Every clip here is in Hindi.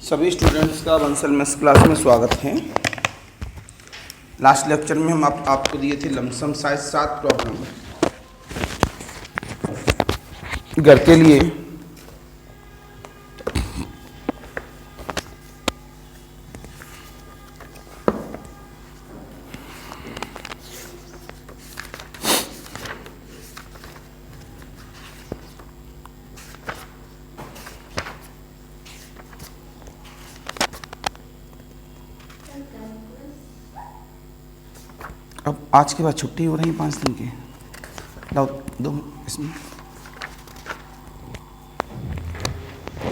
सभी स्टूडेंट्स का बंसल मैथ्स क्लास में स्वागत है। लास्ट लेक्चर में हम आपको दिए थे लमसम साइज 7 प्रॉब्लम घर के लिए। अब आज के बाद छुट्टी हो रही है 5 दिन की। लाओ दो इसमें।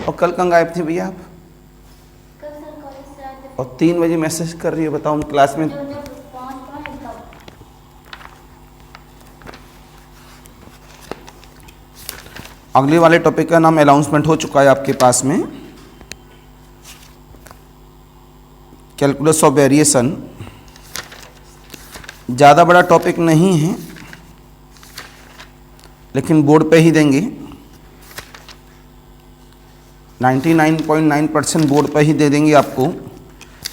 और कल कहाँ गायब थे भैया आप? और 3 बजे मैसेज कर रही हो, बताओ हम क्लास में। अगले वाले टॉपिक का नाम अनाउंसमेंट हो चुका है आपके पास में, कैलकुलस ऑफ वेरिएशन। ज़्यादा बड़ा टॉपिक नहीं है, लेकिन बोर्ड पे ही देंगे। 99.9% बोर्ड पे ही दे देंगे आपको,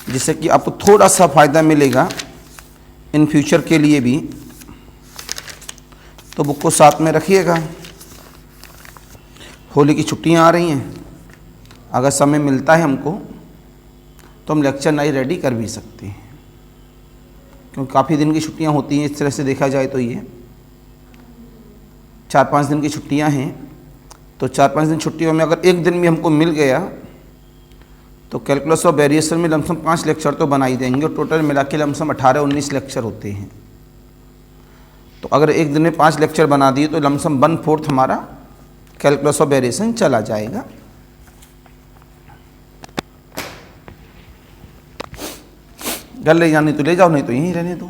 जिससे कि आपको थोड़ा सा फ़ायदा मिलेगा इन फ्यूचर के लिए भी। तो बुक को साथ में रखिएगा। होली की छुट्टियां आ रही हैं, अगर समय मिलता है हमको तो हम लेक्चर नई रेडी कर भी सकते हैं, क्योंकि काफ़ी दिन की छुट्टियां होती हैं। इस तरह से देखा जाए तो ये 4-5 दिन की छुट्टियां हैं। तो 4-5 दिन छुट्टियों में अगर एक दिन भी हमको मिल गया तो कैलकुलस ऑफ वेरिएशन में लमसम 5 लेक्चर तो बना ही देंगे, और टोटल मिला के लमसम 18-19 लेक्चर होते हैं। तो अगर एक दिन में 5 लेक्चर बना दिए तो लमसम 1/4 हमारा कैलकुलस ऑफ वेरिएशन चला जाएगा। घर ले जाने तो ले जाओ, नहीं तो यहीं रहने दो।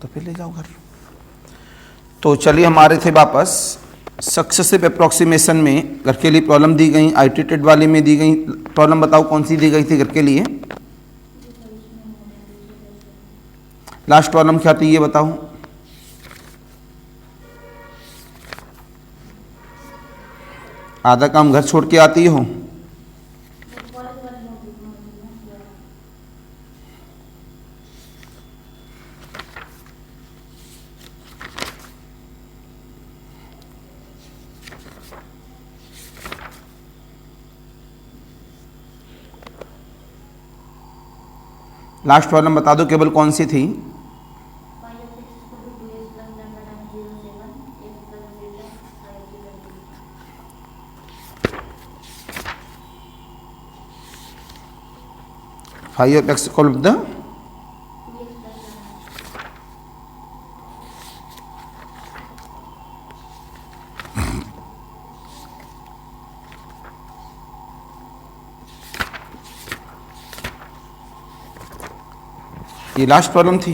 तो फिर ले जाओ घर। तो चलिए हमारे थे वापस सक्सेसिव अप्रोक्सीमेशन में। घर के लिए प्रॉब्लम दी गई, आइटरेटेड वाले में दी गई प्रॉब्लम। बताओ कौन सी दी गई थी घर के लिए? लास्ट प्रॉब्लम क्या थी ये बताओ। आधा काम घर छोड़ के आती हो। लास्ट प्रॉब्लम बता दो केवल कौन सी थी? Five of x equal the ये लास्ट प्रॉब्लम थी।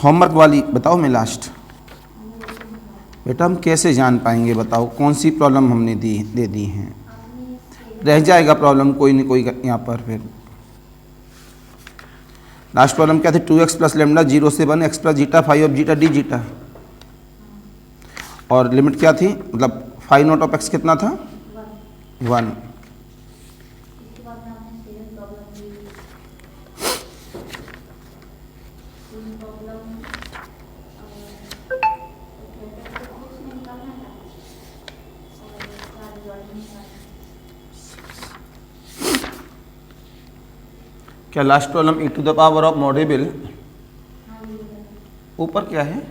होमवर्क वाली बताओ मैं लास्ट। बेटा हम कैसे जान पाएंगे, बताओ कौन सी प्रॉब्लम हमने दे दी हैं। रह जाएगा प्रॉब्लम कोई नहीं कोई यहाँ पर। फिर लास्ट प्रॉब्लम क्या थी? 2x प्लस लेमडा 0 से 1 x plus zeta 5 of zeta D zeta. और लिमिट क्या थी, मतलब 5 नॉट ऑफ x कितना था? 1। क्या last problem e to the power of मॉडेबल। ऊपर क्या है?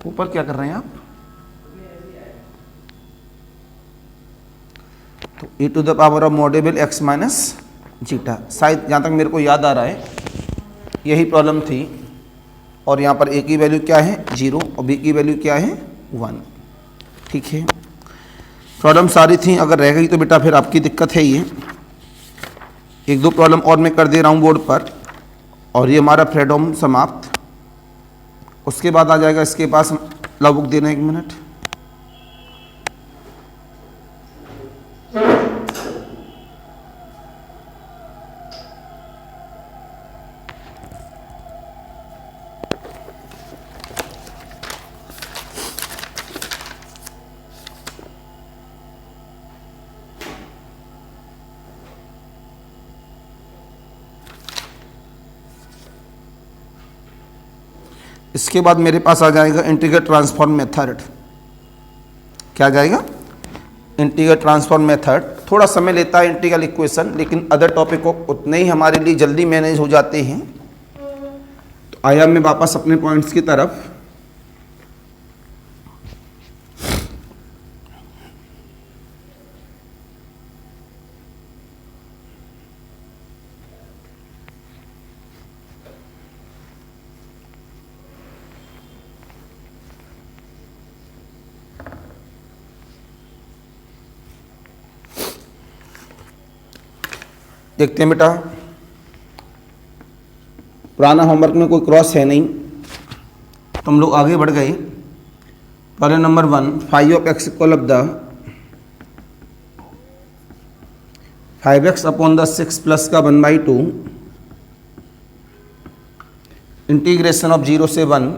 ऊपर क्या कर रहे हैं आप? तो e to the power of मॉडेबल x माइनस जीटा। शायद जहाँ तक मेरे को याद आ रहा है यही प्रॉब्लम थी। और यहाँ पर a की वैल्यू क्या है? 0, और b की वैल्यू क्या है? 1। ठीक है, प्रॉब्लम सारी थी। अगर रह गई तो बेटा फिर आपकी दिक्कत है। ये 1-2 प्रॉब्लम और मैं कर दे रहा हूँ बोर्ड पर, और ये हमारा फ्रीडम समाप्त। उसके बाद आ जाएगा इसके पास लव बुक देना। 1 मिनट। इसके बाद मेरे पास आ जाएगा इंटीग्रल ट्रांसफॉर्म मेथड। क्या आ जाएगा? Integral transform method. थोड़ा समय लेता है इंटीग्रल इक्वेशन, लेकिन अदर टॉपिक को उतने ही हमारे लिए जल्दी मैनेज हो जाते हैं। तो आया मैं वापस अपने पॉइंट्स की तरफ। देखते हैं बेटा, पुराना होमवर्क में कोई क्रॉस है नहीं, तो हम लोग आगे बढ़ गए। Problem number 1, 5x equal of the 5x upon the 6 plus का 1/2 इंटीग्रेशन ऑफ 0 से 1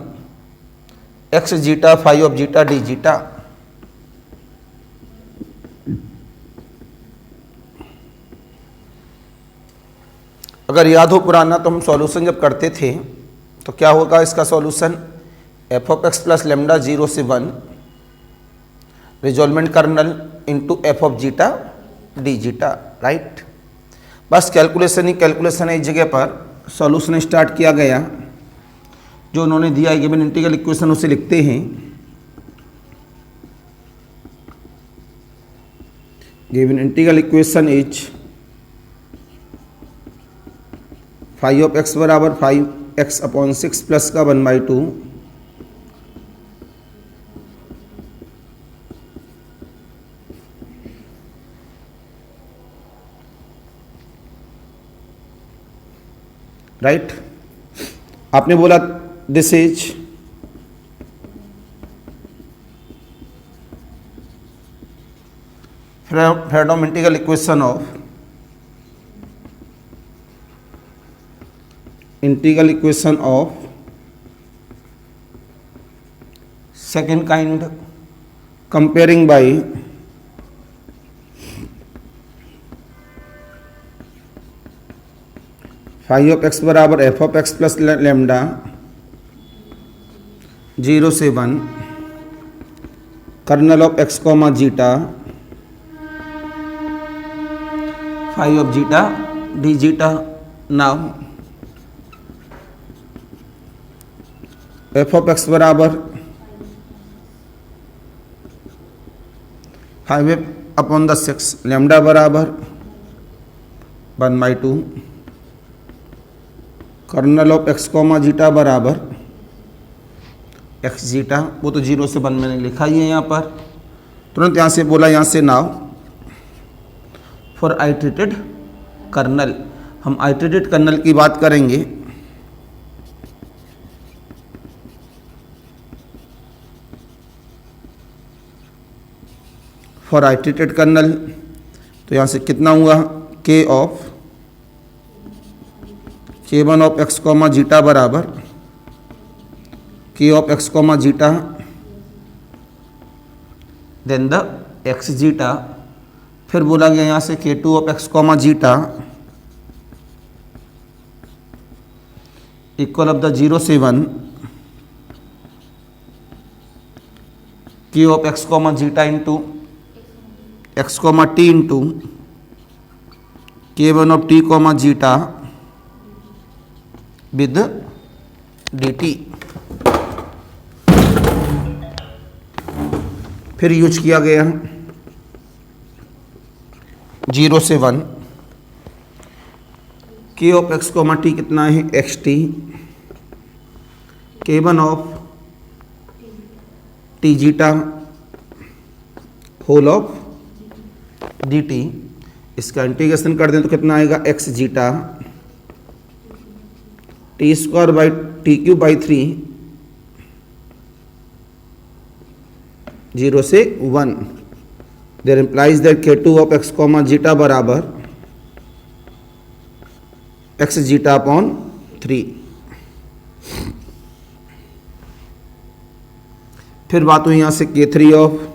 x zeta 5 of zeta D zeta. अगर याद हो पुराना, तो हम सॉल्यूशन जब करते थे तो क्या होगा इसका solution? F of X plus lambda 0 से 1 resolvent kernel into F of zeta D zeta, right. बस कैलकुलेशन ही कैलकुलेशन है। इस जगह पर सॉल्यूशन स्टार्ट किया गया। जो उन्होंने दिया है गिवन इंटीग्रल इक्वेशन उसे लिखते हैं। Given integral equation is 5 of x बराबर 5x अपॉन 6 प्लस का 1/2 राइट। आपने बोला this is Fredholm integral equation of second kind comparing by phi of x बराबर F of X plus lambda 0 से 1 kernel of x comma zeta 5 of zeta D zeta. Now F of x बराबर 5 अपॉन द 6 लेमडा बराबर 1/2 kernel of x comma zeta बराबर एक्स जीटा। वो तो 0 से 1 मैंने लिखा ही है यहाँ पर। तुरंत यहाँ से बोला, यहाँ से नाउ फॉर आइट्रेटेड कर्नल, हम आइट्रेटेड कर्नल की बात करेंगे। फॉर आइट्रेटेड कर्नल तो यहाँ से कितना हुआ? K of k1 of x comma zeta बराबर k of x comma zeta then the x zeta. फिर बोला गया यहाँ से k2 of x comma zeta equal of the 0 से 1 k of x comma zeta into x comma t into k1 of t comma zeta with dt। फिर यूज किया गया 0 से 1 k of x comma t कितना है? X t k1 of t zeta whole of dt। इसका इंटीग्रेशन कर दें तो कितना आएगा? X zeta t square by t cube by 3 0 से 1 there implies that k2 of x comma zeta बराबर एक्स जीटा अपॉन 3। फिर बात हुई यहाँ से k3 ऑफ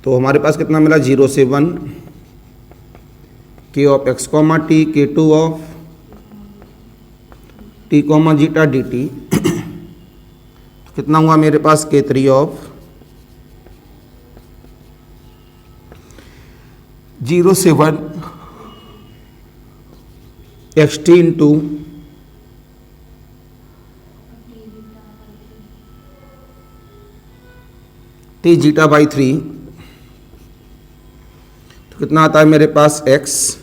तो हमारे पास कितना मिला, 0 से 1 k of x comma T, k2 of t comma zeta D T, कितना हुआ मेरे पास k3 ऑफ 0 से 1 xt into T zeta by 3, तो कितना आता है मेरे पास x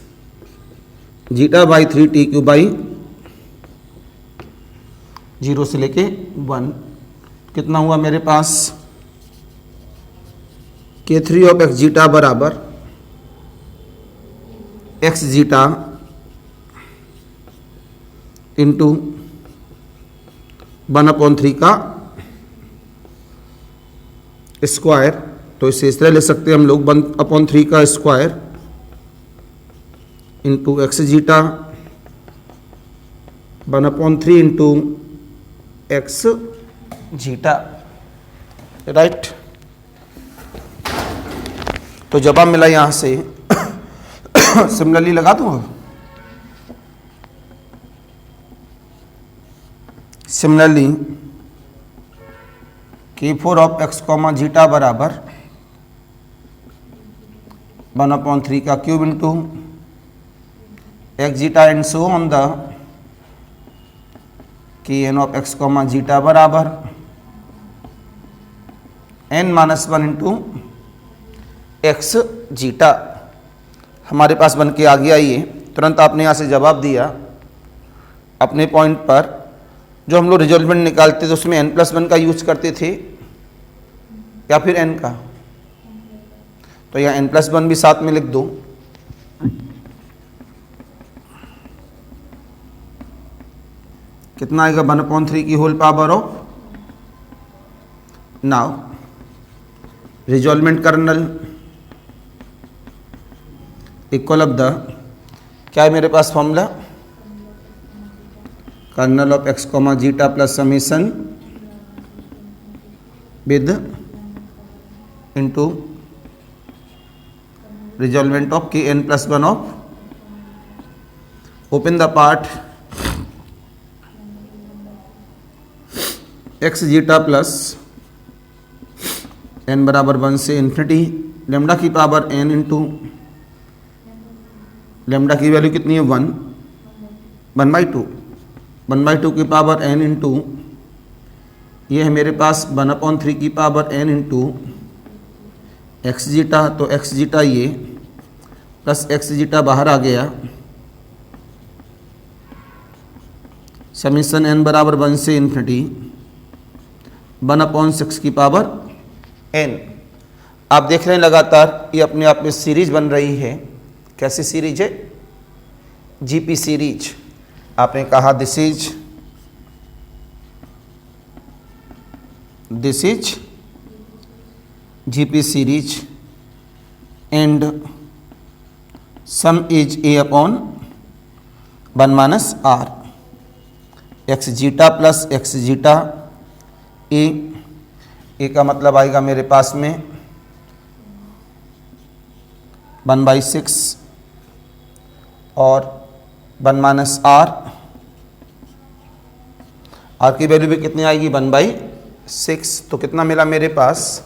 zeta by 3 T Q by 0 से लेके 1, कितना हुआ मेरे पास k3 ऑफ x जीटा बराबर x जीटा इंटू 1/3 का स्क्वायर, तो इसे इस तरह ले सकते हैं हम लोग 1/3 का square into x zeta 1/3 into x zeta, right. तो जवाब मिला यहां से सिमिलरली लगा दूंगा, similarly k4 of x comma zeta बराबर 1/3 का cube into x zeta and so on the kn of x comma zeta बराबर n-1 इंटू एक्स जीटा। हमारे पास बन के आ गया ये, तुरंत आपने यहाँ से जवाब दिया अपने पॉइंट पर। जो हम लोग रिजॉल्वमेंट निकालते थे उसमें n+1 का यूज करते थे या फिर n का, तो यहाँ n+1 भी साथ में लिख दो। कितना आएगा 1/3 की whole power of, now resolvent kernel equal of the, क्या है मेरे पास formula, kernel of x comma zeta plus summation with into resolvent of kn+1 of, open the part x zeta plus n बराबर 1 से इन्फिनिटी लेमडा की पावर n इंटू लेमडा की वैल्यू कितनी है 1/2 की पावर n इंटू ये है मेरे पास 1/3 की power n into x zeta, तो एक्स जीटा ये प्लस एक्स जीटा बाहर आ गया, समीशन n बराबर 1 से इन्फिनिटी 1/6 की पावर n। आप देख रहे हैं लगातार ये अपने आप में सीरीज बन रही है। कैसी सीरीज है, जीपी सीरीज। आपने कहा this is GP series and sum is a/1 - r, X zeta plus X zeta A का मतलब आएगा मेरे पास में 1/6 और 1 - r की वैल्यू भी कितनी आएगी 1/6, तो कितना मिला मेरे पास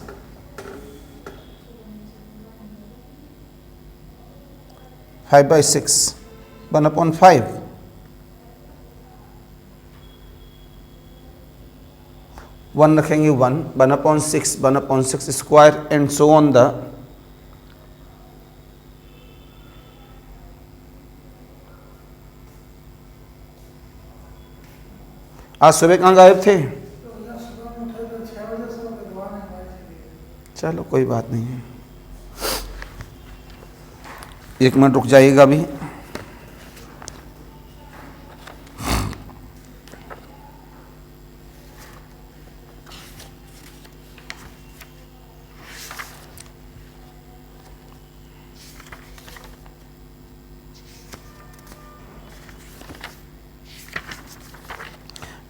5/6 1/5, वन रखेंगे 1/6 square and so on the, आज सुबह कहाँ गायब थे? चलो कोई बात नहीं है, 1 मिनट रुक जाइएगा अभी।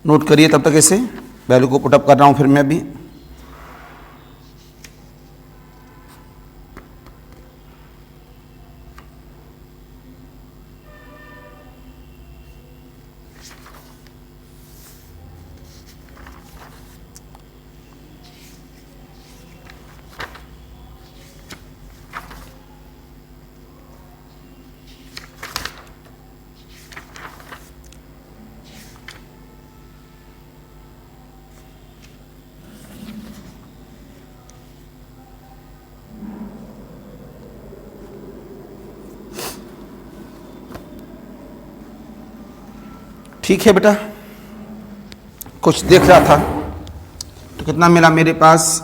नोट करिए तब तक इसे, वैल्यू को पुटअप कर रहा हूँ फिर मैं अभी। ठीक है बेटा, कुछ देख रहा था तो कितना मिला मेरे पास,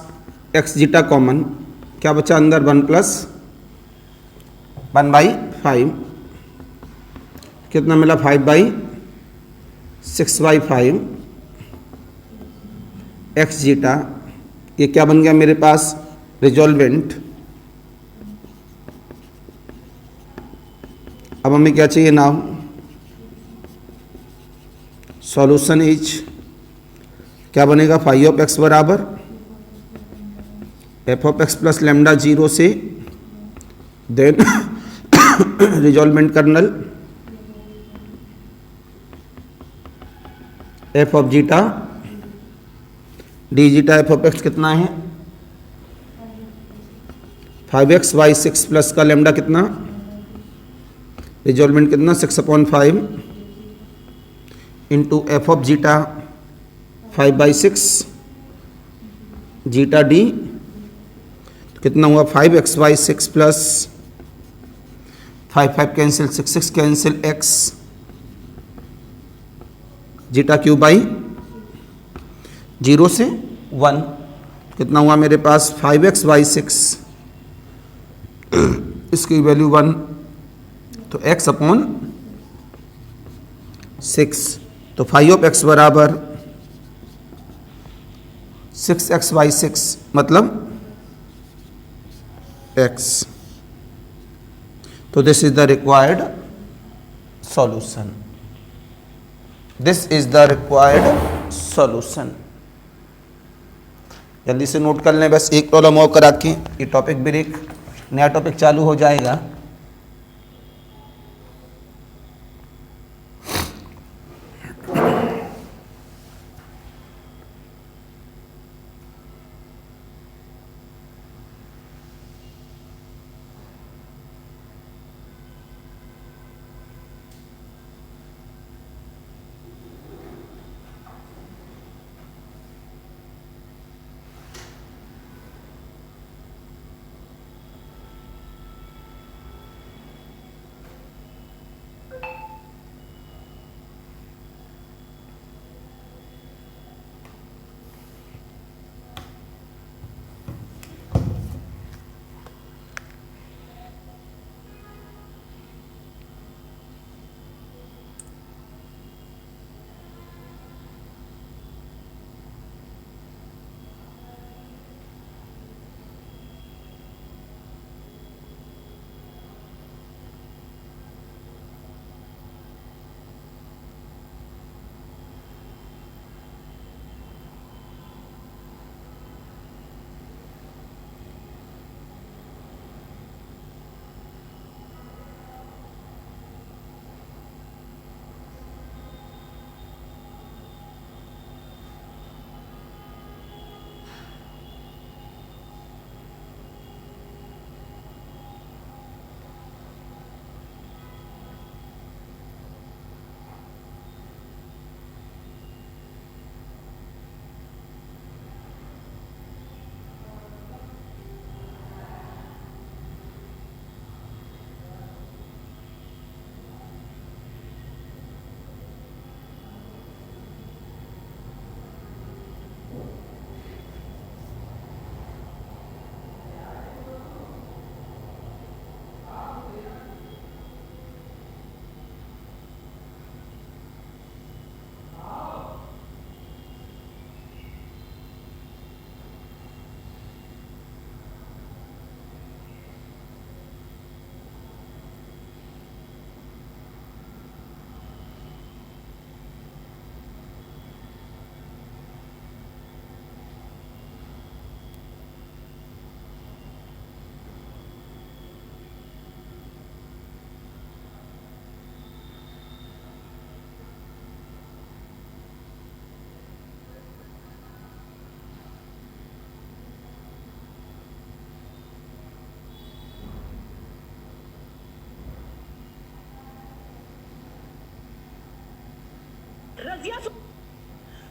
एक्स जीटा कॉमन, क्या बचा अंदर 1 प्लस 1/5, कितना मिला 5/6/5 एक्स जीटा, ये क्या बन गया मेरे पास, रिजॉल्वेंट। अब हमें क्या चाहिए नाउ, सॉल्यूशन इज, क्या बनेगा, फाई ऑफ एक्स बराबर F of X plus lambda 0 से then resolvent kernel F of zeta D zeta F of X कितना है 5x/6 प्लस का लेमडा कितना, रिजॉल्वेंट कितना 6/5 into F of zeta 5/6 zeta D, कितना हुआ 5x/6 plus 5 cancel 6 cancel x zeta Q by 0 से 1, कितना हुआ मेरे पास 5x/6, इसकी वैल्यू 1, तो x/6, तो फाई ऑफ x बराबर 6x/6 मतलब x, तो this is the required solution, this is the required solution. जल्दी से नोट कर लें, बस एक प्रॉब्लम और करा के ये टॉपिक ब्रेक, नया टॉपिक चालू हो जाएगा।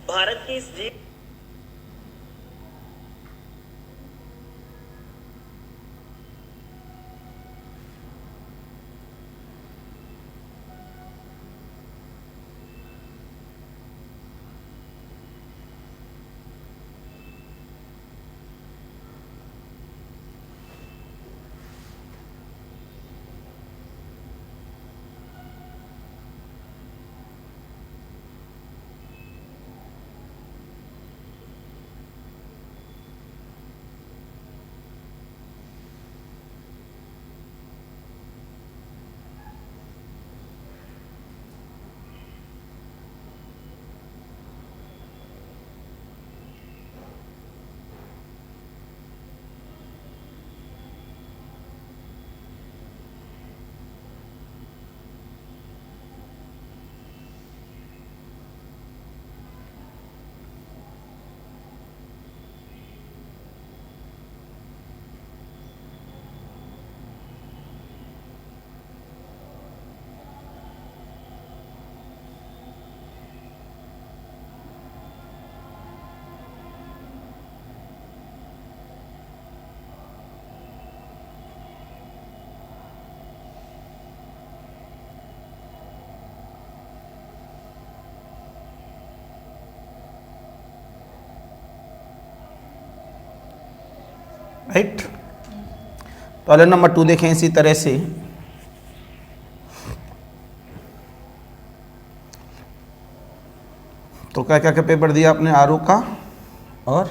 भारत की इस जीत राइट। प्रॉब्लम नंबर 2 देखें इसी तरह से। तो क्या क्या पेपर दिया आपने? आर का और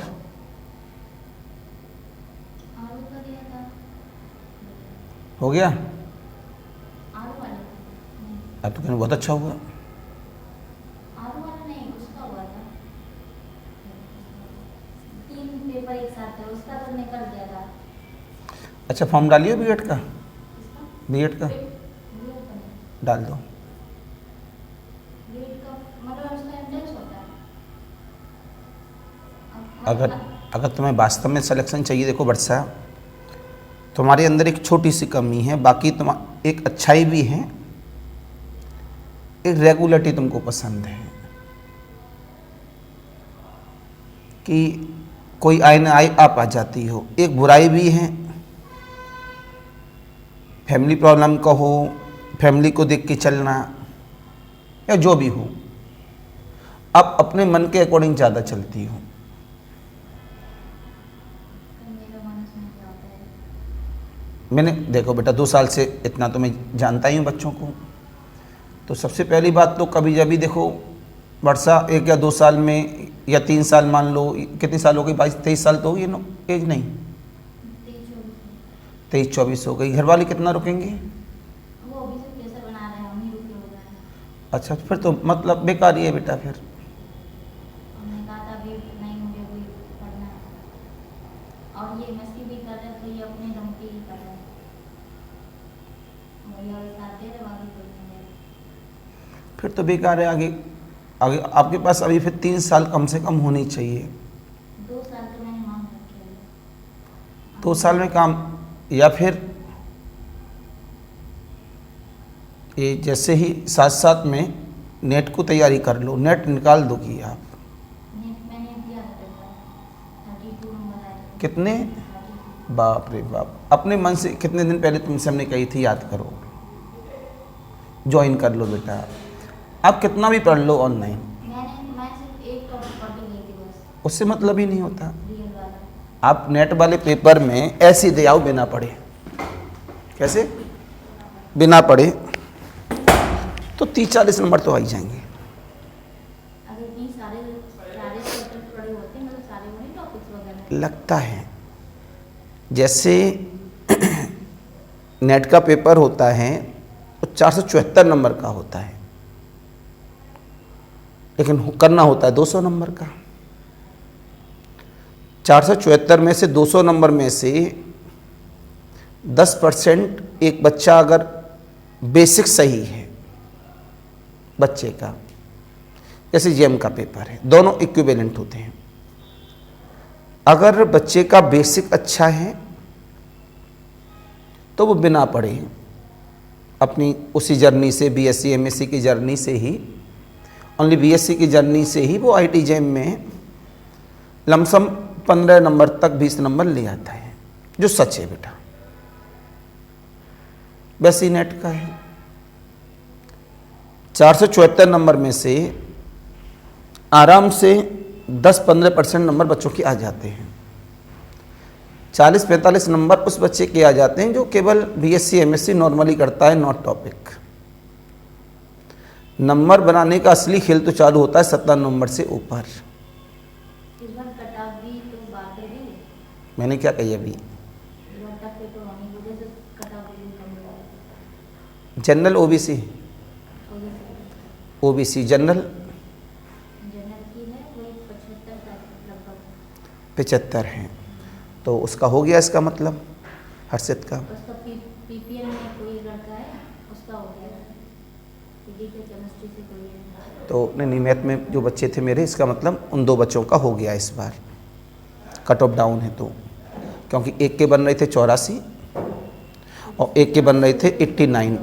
हो गया। अब तो कहना बहुत अच्छा हुआ। अच्छा फॉर्म डालिए बीएड का, बीएड का डाल दो। अगर तुम्हें वास्तव में सिलेक्शन चाहिए, देखो वर्षा, तुम्हारे अंदर एक छोटी सी कमी है, बाकी तुम एक अच्छाई भी है, एक रेगुलरिटी तुमको पसंद है कि कोई आए ना आए आप आ जाती हो। एक बुराई भी है, फैमिली प्रॉब्लम का हो, फैमिली को देख के चलना या जो भी हो, आप अपने मन के अकॉर्डिंग ज़्यादा चलती हो। मैंने देखो बेटा 2 साल से इतना तो मैं जानता ही हूँ बच्चों को। तो सबसे पहली बात तो कभी जब भी देखो वर्षा 1 या 2 साल में या 3 साल, मान लो कितने साल हो गई, 22-23 साल तो हो गई एज, नहीं 23-24 हो गई। घर वाले कितना रुकेंगे? वो अभी से प्रेशर बना रहे हैं, हम ही रुके हो गए। अच्छा फिर तो मतलब बेकार ही है बेटा। फिर हमने कहा था अभी नहीं, मुझे भी पढ़ना है और ये मस्ती भी कर रहे हैं, तो ये अपने दम पे ही कर रहे हैं। भैया भी साथ दे रहे, बाकी कोई नहीं दे रहे। फिर तो बेकार है। आगे आगे आपके पास अभी फिर 3 साल कम से कम होनी चाहिए। 2 साल तो मैंने मांग रखी है। 2 साल में काम, या फिर ये जैसे ही साथ साथ में नेट को तैयारी कर लो, नेट निकाल दोगी आप। नेट मैंने दिया था, 32 नंबर आए थे। कितने? 32। बाप रे बाप। अपने मन से कितने दिन पहले तुमसे हमने कही थी याद करो, ज्वाइन कर लो बेटा। आप कितना भी पढ़ लो ऑनलाइन, मैं सिर्फ एक टॉपिक पढ़ के गई थी बस, उससे मतलब ही नहीं होता। रियल वाला। आप नेट वाले पेपर में ऐसे दे आओ बिना पढ़े। कैसे? बिना पढ़े तो 30-40 नंबर तो आ ही जाएंगे। अगर इतनी सारे चैप्टर पढ़े होते, मतलब सारे वही टॉपिक्स वगैरह लगता है जैसे नेट का पेपर होता है वो 474 नंबर का होता है, लेकिन करना होता है 200 नंबर का। 474 में से 200 नंबर में से 10% एक बच्चा अगर बेसिक सही है बच्चे का, जैसे जीएम का पेपर है, दोनों इक्विवेलेंट होते हैं। अगर बच्चे का बेसिक अच्छा है तो वो बिना पढ़े अपनी उसी जर्नी से, बीएससी एमएससी की जर्नी से ही, ओनली बीएससी की जर्नी से ही वो आईटी जेम में लमसम 15 नंबर तक 20 नंबर ले आता है, जो सच है बेटा। वैसे ही नेट का है, 474 नंबर में से आराम से 10-15% नंबर बच्चों के आ जाते हैं। 40-45 नंबर उस बच्चे के आ जाते हैं जो केवल बीएससी एमएससी नॉर्मली करता है, नॉट टॉपिक। नंबर बनाने का असली खेल तो चालू होता है 17 नंबर से ऊपर। इस बार कट ऑफ भी तो बात है भी। मैंने क्या कही अभी? जनरल ओबीसी, ओबीसी जनरल की है वही 75 लगभग 75 हैं, तो उसका हो गया इसका मतलब हर्षित का। उसका पीपीएन में कोई लड़का है, उसका हो गया। फिजिक्स केमिस्ट्री से कोई है तो नहीं, मैथ में जो बच्चे थे मेरे, इसका मतलब उन 2 बच्चों का हो गया इस बार। कट ऑफ डाउन है तो, क्योंकि एक के बन रहे थे 84 और एक के बन रहे थे 89।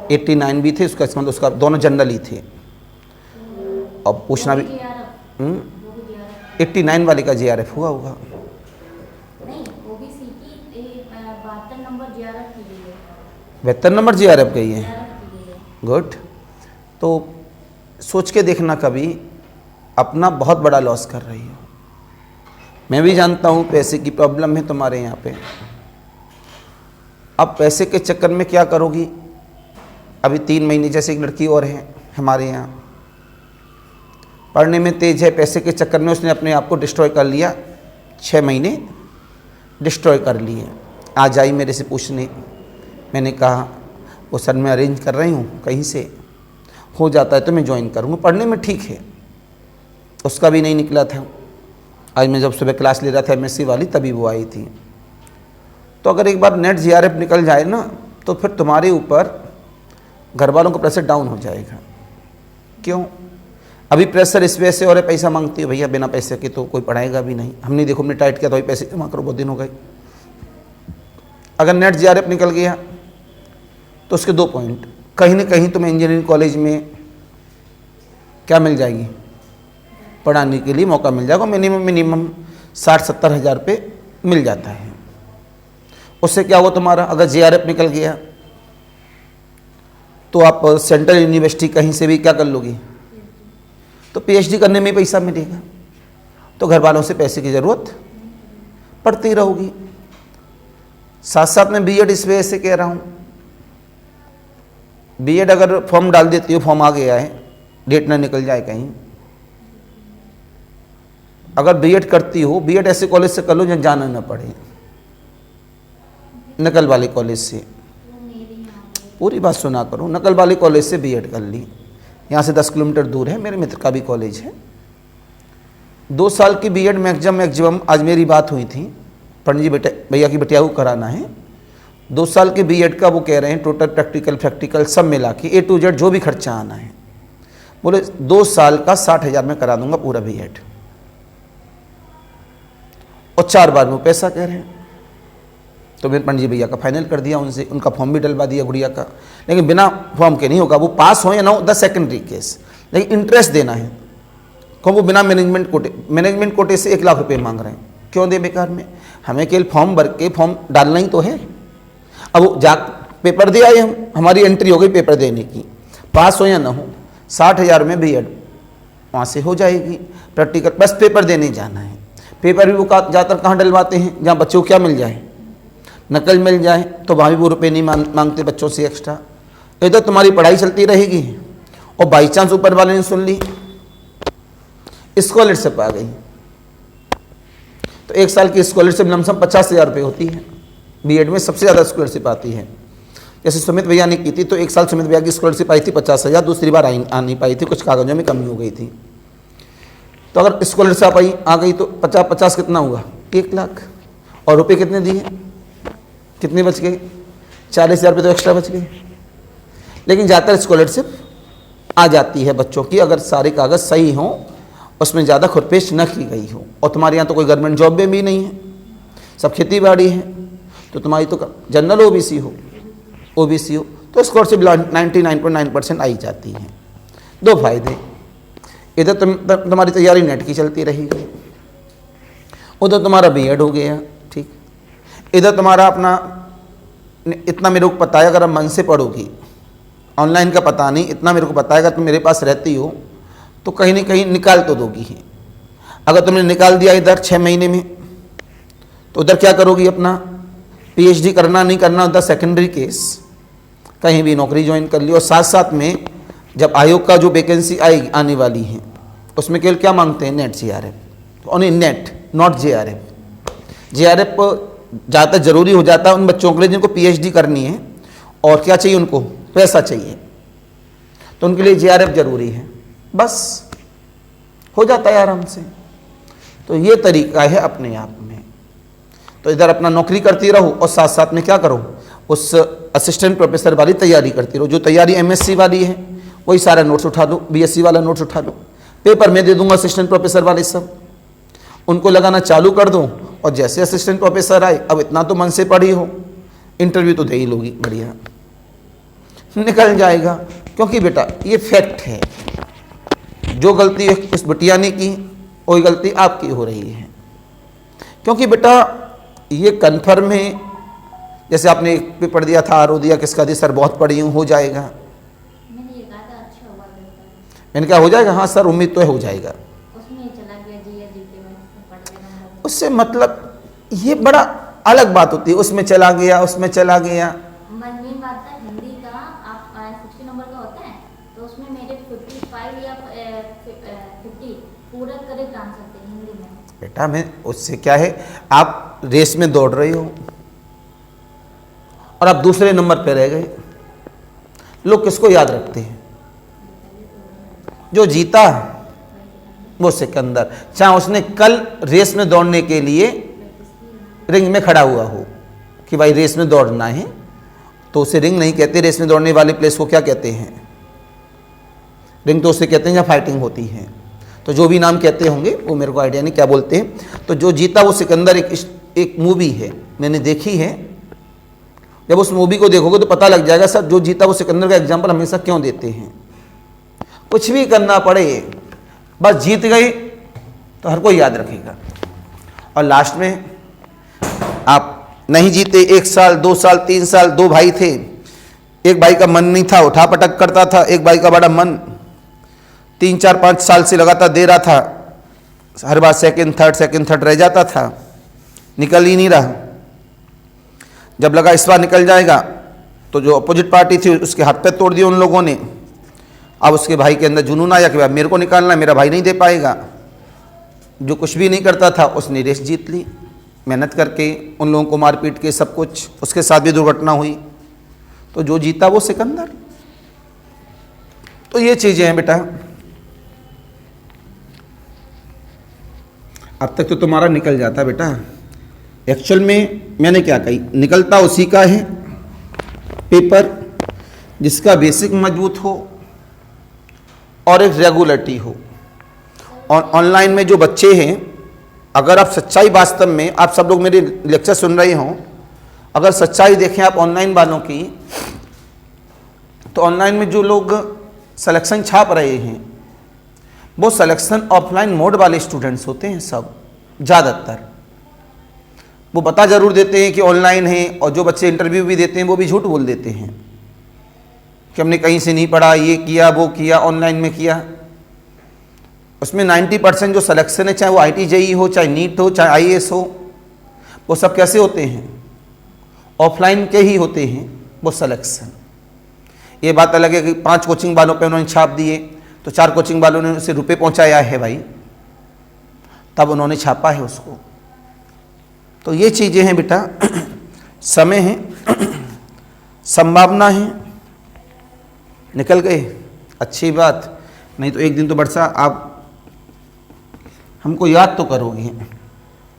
89 भी थे, उसका मतलब उसका दोनों जनरल ही थे। अब पूछना भी 89 वाले का जेआरएफ हुआ होगा। नहीं, ओबीसी की 72 नंबर जेआरएफ की गई है। 72 नंबर जेआरएफ गई है, जेआरएफ की गई है। गुड। तो सोच के देखना कभी अपना बहुत बड़ा लॉस कर रही हो। मैं भी जानता हूँ पैसे की प्रॉब्लम है तुम्हारे यहाँ पे। अब पैसे के चक्कर में क्या करोगी? अभी 3 महीने, जैसे एक लड़की और है हमारे यहाँ, पढ़ने में तेज है, पैसे के चक्कर में उसने अपने आप को डिस्ट्रॉय कर लिया। 6 महीने डिस्ट्रॉय कर लिए। आज आई मेरे से पूछने, मैंने कहा वो सर मैं अरेंज कर रही हूँ, कहीं से हो जाता है तो मैं ज्वाइन करूँगा। पढ़ने में ठीक है, उसका भी नहीं निकला था। आज मैं जब सुबह क्लास ले रहा था एमएससी वाली, तभी वो आई थी। तो अगर एक बार नेट जीआरएफ निकल जाए ना, तो फिर तुम्हारे ऊपर घर वालों का प्रेशर डाउन हो जाएगा। क्यों? अभी प्रेशर इस वजह से और पैसा मांगती हो, भैया बिना पैसे के तो कोई पढ़ाएगा भी नहीं। हमने देखो, हमने टाइट किया तो भाई पैसे जमा करो, बहुत दिन हो गए। अगर नेट जीआरएफ निकल गया तो उसके 2 पॉइंट, कहीं ना कहीं तुम्हें इंजीनियरिंग कॉलेज में क्या मिल जाएगी, पढ़ाने के लिए मौका मिल जाएगा। मिनिमम 60-70 हज़ार पे मिल जाता है। उससे क्या हुआ तुम्हारा, अगर जीआरएफ निकल गया तो आप सेंट्रल यूनिवर्सिटी कहीं से भी क्या कर लोगी, तो पीएचडी करने में पैसा मिलेगा। तो घर वालों से पैसे की ज़रूरत पड़ती रहोगी। साथ साथ में बीएड इस वजह से कह रहा हूँ, बीएड अगर फॉर्म डाल देती हो, फॉर्म आ गया है, डेट ना निकल जाए कहीं, अगर बीएड करती हो, बीएड ऐसे कॉलेज से कर लो जहाँ जाना ना पड़े, नकल वाले कॉलेज से। पूरी बात सुना करो, नकल वाले कॉलेज से बीएड कर ली। यहाँ से 10 किलोमीटर दूर है, मेरे मित्र का भी कॉलेज है। 2 साल की बीएड मैक्सिमम आज मेरी बात हुई थी, पंडित जी भैया की बिटिया को कराना है। 2 साल के बीएड का वो कह रहे हैं टोटल प्रैक्टिकल सब मिला के A to Z जो भी खर्चा आना है, बोले 2 साल का 60,000 में करा दूंगा पूरा बीएड। और 4 बार वो पैसा कह रहे हैं। तो मैंने पंडित जी भैया का फाइनल कर दिया उनसे, उनका फॉर्म भी डलवा दिया गुड़िया का। लेकिन बिना फॉर्म के नहीं होगा, वो पास हो या ना हो, द सेकेंडरी केस, लेकिन इंटरेस्ट देना है। क्यों? वो बिना मैनेजमेंट कोटे से 1 लाख रुपए मांग रहे हैं। क्यों दे बेकार में? हमें केवल फॉर्म भर के फॉर्म डालना ही तो है। अब वो जा पेपर दे आए, हमारी एंट्री हो गई पेपर देने की, पास हो या ना हो, 60,000 में बीएड वहाँ से हो जाएगी। प्रैक्टिकल बस पेपर देने जाना है। पेपर भी वो ज़्यादातर कहाँ डलवाते हैं, जहाँ बच्चों को क्या मिल जाए, नकल मिल जाए, तो वहाँ भी वो रुपये नहीं मांगते बच्चों से एक्स्ट्रा। इधर तुम्हारी पढ़ाई चलती रहेगी और बाई चांस ऊपर वाले ने सुन ली, स्कॉलरशिप आ गई, तो 1 साल की स्कॉलरशिप लमसम 50,000 रुपये होती है। बीएड में सबसे ज़्यादा स्कॉलरशिप आती है। जैसे सुमित भैया ने की थी, तो 1 साल सुमित भैया की स्कॉलरशिप आई थी 50,000, दूसरी बार आ नहीं पाई थी, कुछ कागजों में कमी हो गई थी। तो अगर स्कॉलरशिप आ गई तो 50 कितना हुआ, 1 लाख। और रुपये कितने दिए, कितने बच गए, 40,000 रुपये तो एक्स्ट्रा बच गए। लेकिन ज़्यादातर स्कॉलरशिप आ जाती है बच्चों की अगर सारे कागज़ सही हों, उसमें ज़्यादा खुरपेश न की गई हो। और तुम्हारे यहाँ तो कोई गवर्नमेंट जॉब में भी नहीं है, सब खेती बाड़ी है, तो तुम्हारी तो जनरल ओबीसी हो तो स्कॉलरशिप 99.9% आई जाती है। 2 फायदे, इधर तुम्हारी तैयारी नेट की चलती रहेगी, उधर तुम्हारा बीएड हो गया, ठीक। इधर तुम्हारा अपना इतना मेरे को पता है, अगर आप मन से पढ़ोगी, ऑनलाइन का पता नहीं, इतना मेरे को पता है, अगर तुम मेरे पास रहती हो तो कहीं ना कहीं निकाल तो दोगी ही। अगर तुमने निकाल दिया इधर 6 महीने में, तो उधर क्या करोगी, अपना पीएचडी करना नहीं करना उधर सेकेंडरी केस, कहीं भी नौकरी ज्वाइन कर ली। और साथ साथ में जब आयोग का जो वैकेंसी आएगी आने वाली है, उसमें केवल क्या मांगते हैं, net GRF, only net, not GRF. GRF ज़्यादा ज़रूरी हो जाता है उन बच्चों के लिए जिनको पीएचडी करनी है और क्या चाहिए, उनको पैसा चाहिए, तो उनके लिए जीआरएफ ज़रूरी है, बस हो जाता है आराम से। तो ये तरीका है अपने आप में। तो इधर अपना नौकरी करती रहो और साथ साथ में क्या करो, उस असिस्टेंट प्रोफेसर वाली तैयारी करती रहो। जो तैयारी एमएससी वाली है वही सारा नोट्स उठा दो, बीएससी वाला नोट्स उठा दो, पेपर में दे दूंगा असिस्टेंट प्रोफेसर वाले सब, उनको लगाना चालू कर दो। और जैसे असिस्टेंट प्रोफेसर आए, अब इतना तो मन से पढ़ी हो, इंटरव्यू तो दे ही लोगी, बढ़िया निकल जाएगा। क्योंकि बेटा ये फैक्ट है, जो गलती इस बिटिया ने की वही गलती आपकी हो रही है। क्योंकि बेटा ये कन्फर्म है, जैसे आपने एक पे पढ़ दिया था, आरो दिया, किसका दिया, सर बहुत पढ़ी हूँ, हो जाएगा। मैंने ये कहा था अच्छा हुआ बेटा, मैंने कहा हो जाएगा, हाँ सर उम्मीद तो है हो जाएगा। उसमें चला गया जीके में पढ़ के उससे मतलब ये बड़ा अलग बात होती है, उसमें चला गया, उसमें चला गया। मेन बात है हिंदी का, आप 60 नंबर का होता है तो उसमें मेरे 55 या 50 पूरा करेक्ट आंसर थे हिंदी में। बेटा मैं उससे क्या है, आप रेस में दौड़ रहे हो और आप दूसरे नंबर पे रह गए। लोग किसको याद रखते हैं? जो जीता वो सिकंदर, चाहे उसने कल रेस में दौड़ने के लिए रिंग में खड़ा हुआ हो कि भाई रेस में दौड़ना है, तो उसे रिंग नहीं कहते। रेस में दौड़ने वाले प्लेस को क्या कहते हैं? रिंग तो उसे कहते हैं जहाँ फाइटिंग होती है। तो जो भी नाम कहते होंगे वो मेरे को आइडिया नहीं क्या बोलते हैं। तो जो जीता वो सिकंदर एक मूवी है, मैंने देखी है। जब उस मूवी को देखोगे तो पता लग जाएगा सर जो जीता वो सिकंदर का एग्जाम्पल हमेशा क्यों देते हैं। कुछ भी करना पड़े, बस जीत गए तो हर कोई याद रखेगा। और लास्ट में आप नहीं जीते, 1 साल 2 साल 3 साल, 2 भाई थे, एक भाई का मन नहीं था, उठा पटक करता था, एक भाई का बड़ा मन 3 4 5 साल से लगातार दे रहा था, हर बार सेकंड थर्ड रह जाता था, निकल ही नहीं रहा। जब लगा इस बार निकल जाएगा तो जो अपोजिट पार्टी थी उसके हाथ पे तोड़ दिए उन लोगों ने। अब उसके भाई के अंदर जुनून आया कि भाई मेरे को निकालना है, मेरा भाई नहीं दे पाएगा। जो कुछ भी नहीं करता था उसने रेस जीत ली, मेहनत करके, उन लोगों को मार पीट के, सब कुछ। उसके साथ भी दुर्घटना हुई, तो जो जीता वो सिकंदर। तो ये चीजें हैं बेटा। अब तक तो तुम्हारा निकल जाता बेटा। एक्चुअल में मैंने क्या कही, निकलता उसी का है पेपर जिसका बेसिक मजबूत हो और एक रेगुलरिटी हो। और ऑनलाइन में जो बच्चे हैं, अगर आप सच्चाई, वास्तव में आप सब लोग मेरे लेक्चर सुन रहे हों, अगर सच्चाई देखें आप ऑनलाइन वालों की, तो ऑनलाइन में जो लोग सिलेक्शन छाप रहे हैं वो सिलेक्शन ऑफलाइन मोड वाले स्टूडेंट्स होते हैं सब, ज़्यादातर। वो बता जरूर देते हैं कि ऑनलाइन है, और जो बच्चे इंटरव्यू भी देते हैं वो भी झूठ बोल देते हैं कि हमने कहीं से नहीं पढ़ा, ये किया वो किया, ऑनलाइन में किया। उसमें 90% जो सिलेक्शन है, चाहे वो IIT JEE हो, चाहे नीट हो, चाहे IAS हो, वो सब कैसे होते हैं? ऑफलाइन के ही होते हैं वो सिलेक्शन। ये बात अलग है कि 5 कोचिंग वालों पे उन्होंने छाप दिए तो 4 कोचिंग वालों ने उसे रुपए पहुंचाया है भाई, तब उन्होंने छापा है उसको। तो ये चीज़ें हैं बेटा, समय है, संभावना है। निकल गए, अच्छी बात। नहीं तो एक दिन तो बरसा आप हमको याद तो करोगे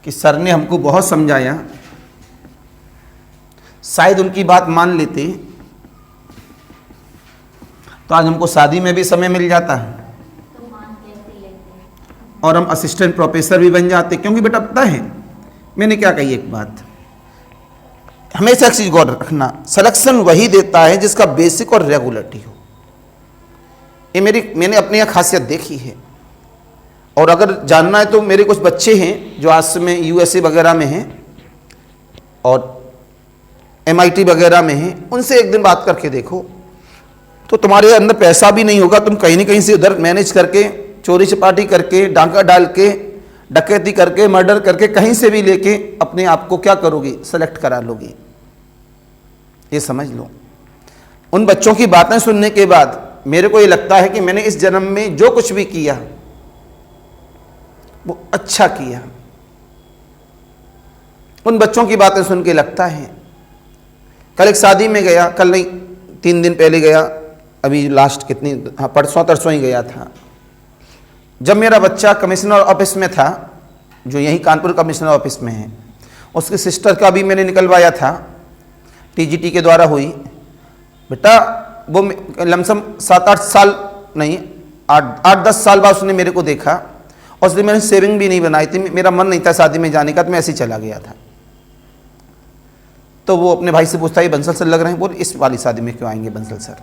कि सर ने हमको बहुत समझाया, शायद उनकी बात मान लेते तो आज हमको शादी में भी समय मिल जाता है तो मान कैसे लेते हैं? और हम असिस्टेंट प्रोफेसर भी बन जाते। क्योंकि बेटा पता है मैंने क्या कही, एक बात हमेशा एक चीज गौर रखना, सिलेक्शन वही देता है जिसका बेसिक और रेगुलरिटी हो। ये मैंने अपनी यहाँ खासियत देखी है। और अगर जानना है तो मेरे कुछ बच्चे हैं जो आज में USA वगैरह में हैं और MIT वगैरह में हैं, उनसे एक दिन बात करके देखो तो तुम्हारे अंदर पैसा भी नहीं होगा, तुम कहीं ना कहीं से उधर मैनेज करके, चोरी चपाटी करके, डांका डाल के, डकैती करके, मर्डर करके, कहीं से भी लेके अपने आप को क्या करोगी, सेलेक्ट करा लोगी। ये समझ लो। उन बच्चों की बातें सुनने के बाद मेरे को ये लगता है कि मैंने इस जन्म में जो कुछ भी किया वो अच्छा किया। उन बच्चों की बातें सुन के लगता है। कल एक शादी में गया, कल नहीं 3 दिन पहले गया, अभी लास्ट कितनी, हाँ परसों तरसों ही गया था। जब मेरा बच्चा कमिश्नर ऑफिस में था, जो यहीं कानपुर कमिश्नर ऑफिस में है, उसकी सिस्टर का भी मैंने निकलवाया था, TGT के द्वारा हुई। बेटा वो लमसम 7-8 साल नहीं, 8-10 साल बाद उसने मेरे को देखा और उसने मैंने सेविंग भी नहीं बनाई थी। मेरा मन नहीं था शादी में जाने का, तो मैं ऐसे ही चला गया था। तो वो अपने भाई से पूछता है बंसल सर लग रहे हैं, बोल इस वाली शादी में क्यों आएंगे बंसल सर।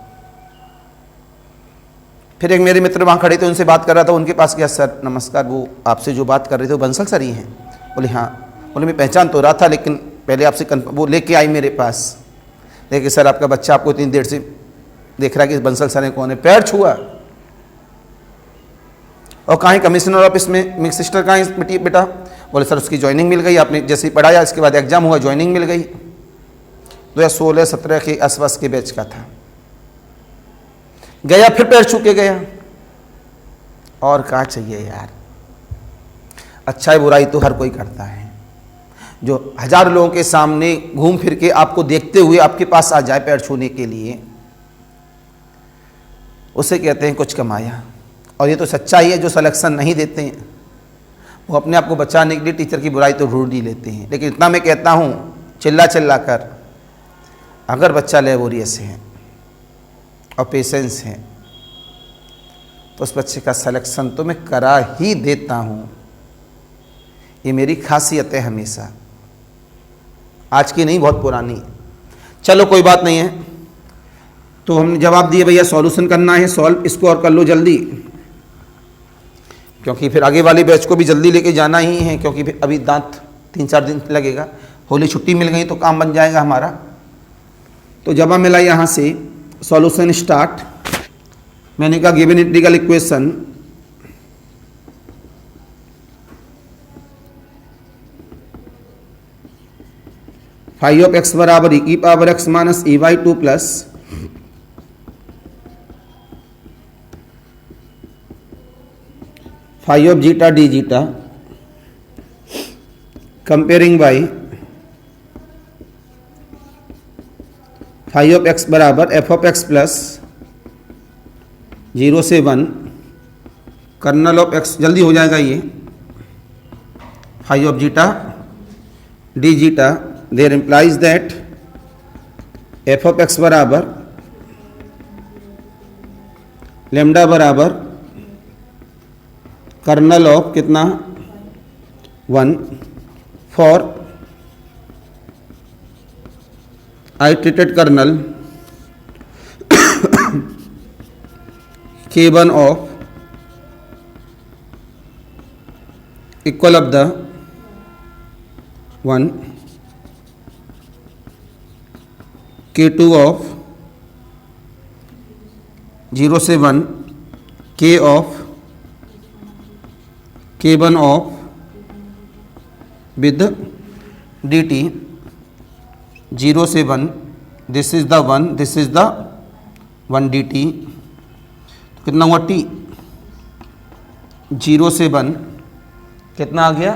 फिर एक मेरे मित्र वहाँ खड़े थे, उनसे बात कर रहा था, उनके पास गया, सर नमस्कार, वो आपसे जो बात कर रहे थे वो बंसल सर ही हैं? बोले हाँ। बोले मैं पहचान तो रहा था लेकिन पहले आपसे वो लेके आई मेरे पास, देखिए सर आपका बच्चा आपको इतनी देर से देख रहा है कि बंसल सर ने कौन है। पैर छुआ और कहाँ कमिश्नर ऑफिस में, मेरी सिस्टर कहाँ है बेटा? बोले सर उसकी ज्वाइनिंग मिल गई, आपने जैसे ही पढ़ाया इसके बाद एग्जाम हुआ, ज्वाइनिंग मिल गई। 2016-17 के आसपास के बैच का था। गया फिर पैर छू के गया, और क्या चाहिए यार, अच्छाई बुराई तो हर कोई करता है। जो 1000 लोगों के सामने घूम फिर के आपको देखते हुए आपके पास आ जाए पैर छूने के लिए, उसे कहते हैं कुछ कमाया। और ये तो सच्चाई है, जो सिलेक्शन नहीं देते हैं वो अपने आप को बचाने के लिए टीचर की बुराई तो ढूंढ ही लेते हैं। लेकिन इतना मैं कहता हूँ चिल्ला चिल्ला कर, अगर बच्चा लेबोरियस है और पेशेंस है तो उस बच्चे का सिलेक्शन तो मैं करा ही देता हूँ। ये मेरी खासियत है हमेशा, आज की नहीं, बहुत पुरानी। चलो कोई बात नहीं है, तो हमने जवाब दिए भैया सॉल्यूशन करना है, सॉल्व इसको और कर लो जल्दी, क्योंकि फिर आगे वाली बैच को भी जल्दी लेके जाना ही है, क्योंकि फिर अभी दांत 3-4 दिन लगेगा, होली छुट्टी मिल गई तो काम बन जाएगा हमारा। तो जवाब मिला यहाँ से, सॉल्यूशन स्टार्ट। मैंने कहा given integral equation phi of x बराबर E power X minus E Y 2 plus phi of zeta D zeta comparing by phi of x बराबर एफ ऑफ एक्स प्लस 0 से 1 कर्नल ऑफ एक्स, जल्दी हो जाएगा ये, phi of zeta D zeta, there implies that f of x बराबर लेमडा बराबर कर्नल ऑफ कितना 1 for I treated kernel K1 of equal of the 1 K2 of 0 से 1 K of K1 of with dt 0 से 1, this is the 1, this is the 1 dt, कितना हुआ t 0 से 1 कितना आ गया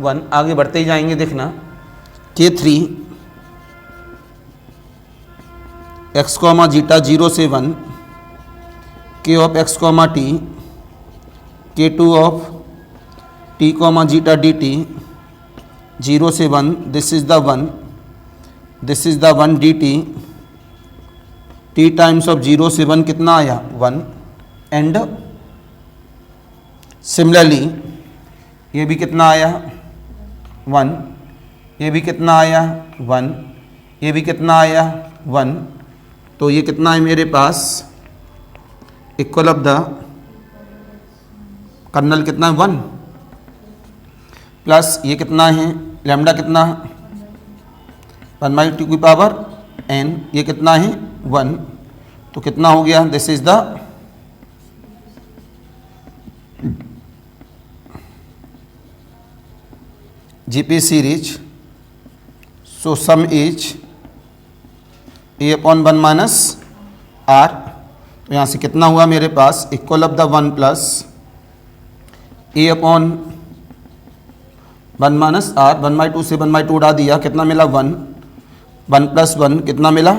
1, आगे बढ़ते ही जाएंगे देखना। K3 x कॉमा जीटा 0 से 1 K of x comma t K2 of t comma zeta dt 0 से 1, this is the 1, this is the 1 dt, t times of 0 से 1 कितना आया 1, एंड सिमिलरली ये भी कितना आया 1, ये भी कितना आया 1, ये भी कितना आया 1, तो ये कितना है मेरे पास इक्वल ऑफ द कर्नल कितना है 1 प्लस ये कितना है लैम्डा कितना 1/2 की पावर n, ये कितना है 1, तो कितना हो गया, this is the GP series, so sum is a upon 1 minus r, तो यहाँ से कितना हुआ मेरे पास equal of the 1 plus a upon 1 minus r, 1/2 से 1/2 उड़ा दिया, कितना मिला 1, 1 प्लस 1 कितना मिला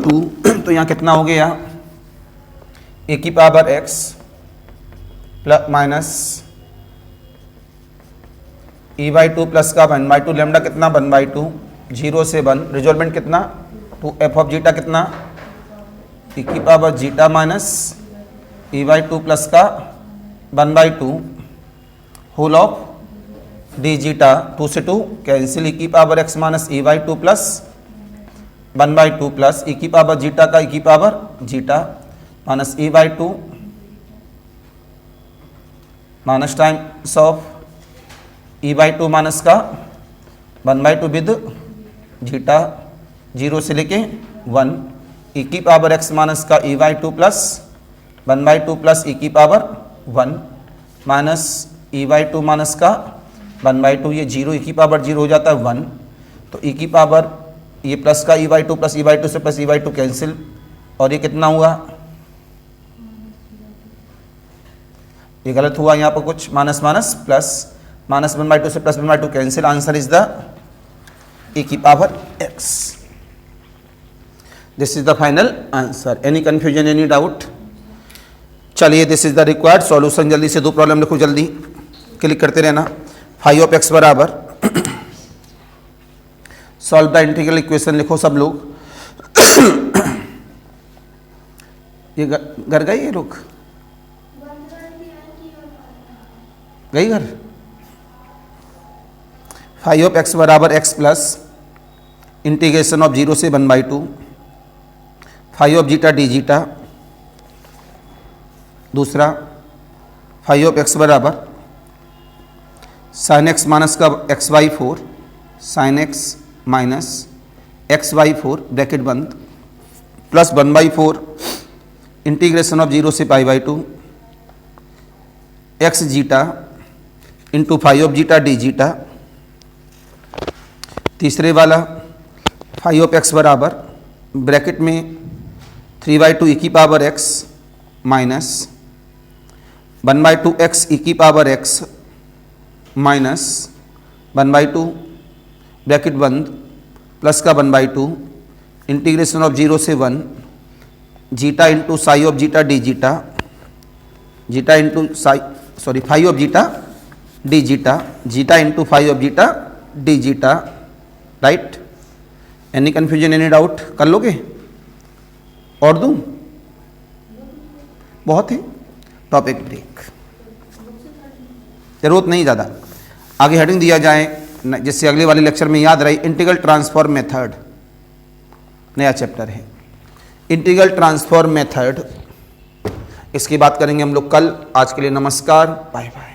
2, तो यहाँ कितना हो गया a की power x plus minus e/2 plus का 1/2 लेमडा कितना 1/2, 0 से 1 रिजोल्वेंट कितना 2, एफ ऑफ जीटा कितना e की power zeta minus e/2 plus का 1/2 होल ऑफ डी जीटा, 2 से 2 कैंसिल, e की power x minus e/2 plus 1/2 plus e की पावर जीटा का e की power zeta minus e/2 minus times of e/2 minus का 1/2 विद जीटा 0 से लेके 1, e की पावर x माइनस का e/2 प्लस 1/2 प्लस e की पावर 1 माइनस e/2 माइनस का 1/2, ये 0 e की पावर 0 हो जाता है 1, तो e की पावर ये प्लस का e/2 प्लस e/2 से प्लस e/2 कैंसिल, और ये कितना हुआ, ये गलत हुआ यहाँ पर कुछ, माइनस माइनस प्लस, माइनस 1/2 से plus 1/2 cancel, answer is the e की power x। This is the final answer. Any confusion, any doubt? चलिए, this is the required solution. जल्दी से 2 प्रॉब्लम लिखो, जल्दी क्लिक करते रहना। फाई ऑफ x बराबर, सॉल्व द इंटीग्रल इक्वेशन लिखो सब लोग। ये घर गई, ये लोग गई घर। फाई ऑफ x बराबर x प्लस इंटीग्रेशन ऑफ 0 से 1/2 phi of zeta D zeta. दूसरा, फाई ऑफ x बराबर साइन x माइनस का x/4, sine x minus x/4 bracket बंद, प्लस 1/4 इंटीग्रेशन ऑफ 0 से π/2 x zeta into phi of zeta D zeta. तीसरे वाला, फाई ऑफ x बराबर ब्रैकेट में 3/2 e की power x minus 1/2 x e की पावर x माइनस 1/2 ब्रैकेट बंद, प्लस का 1/2 इंटीग्रेशन ऑफ 0 से 1 zeta into psi of zeta D zeta, zeta into phi of zeta D zeta, zeta into phi of zeta D zeta. Right? Any confusion, any doubt? कर लोगे? और दूं? बहुत है। टॉपिक ब्रेक, जरूरत नहीं ज़्यादा। आगे हेडिंग दिया जाए जिससे अगले वाले लेक्चर में याद रही, इंटीग्रल ट्रांसफॉर्म मेथड, नया चैप्टर है इंटीग्रल ट्रांसफॉर्म मेथड। इसकी बात करेंगे हम लोग कल। आज के लिए नमस्कार, बाय बाय।